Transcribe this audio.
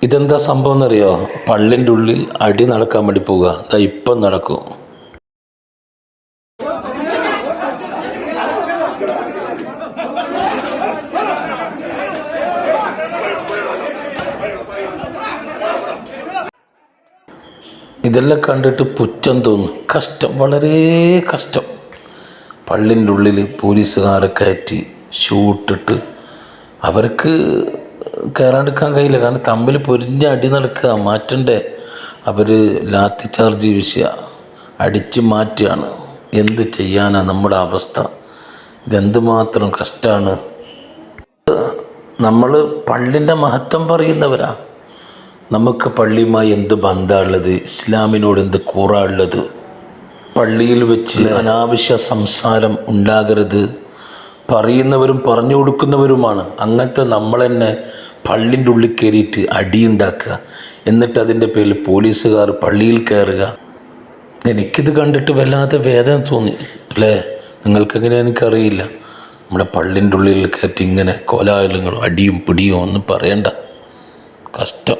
ഇതെന്താ സംഭവം എന്നറിയോ? പള്ളിൻ്റെ ഉള്ളിൽ അടി നടക്കാൻ വേണ്ടി പോവുക. അതാ ഇപ്പം നടക്കും. ഇതെല്ലാം കണ്ടിട്ട് പുച്ഛം തോന്നും. കഷ്ടം, വളരെ കഷ്ടം. പള്ളിൻ്റെ ഉള്ളിൽ പോലീസുകാരെ കയറ്റി ഷൂട്ടിട്ട് അവർക്ക് കയറാണ്ടിരിക്കാൻ കഴിയില്ല. കാരണം തമ്മിൽ പൊരിഞ്ഞ അടി നടക്കുക, മാറ്റണ്ടേ. അവർ ലാത്തി ചാർജ് വിഷയ അടിച്ച് മാറ്റുകയാണ്. എന്ത് ചെയ്യാനാണ് നമ്മുടെ അവസ്ഥ? ഇതെന്തുമാത്രം കഷ്ടമാണ്. നമ്മൾ പള്ളിൻ്റെ മഹത്വം പറയുന്നവരാ. നമുക്ക് പള്ളിയുമായി എന്ത് ബന്ധമുള്ളത്? ഇസ്ലാമിനോട് എന്ത് കൂറാനുള്ളത്? പള്ളിയിൽ വെച്ച് അനാവശ്യ സംസാരം ഉണ്ടാകരുത്. പറയുന്നവരും പറഞ്ഞു കൊടുക്കുന്നവരുമാണ്. അങ്ങനത്തെ നമ്മൾ തന്നെ പള്ളിൻ്റെ ഉള്ളിൽ കയറിയിട്ട് അടിയുണ്ടാക്കുക, എന്നിട്ട് അതിൻ്റെ പേരിൽ പോലീസുകാർ പള്ളിയിൽ കയറുക. എനിക്കിത് കണ്ടിട്ട് വല്ലാതെ വേദന തോന്നി അല്ലേ? നിങ്ങൾക്കെങ്ങനെ എനിക്കറിയില്ല. നമ്മുടെ പള്ളിൻ്റെ ഉള്ളിൽ കയറ്റി ഇങ്ങനെ കോലാഹലങ്ങളും അടിയും പിടിയും ഒന്നും പറയണ്ട. കഷ്ടം.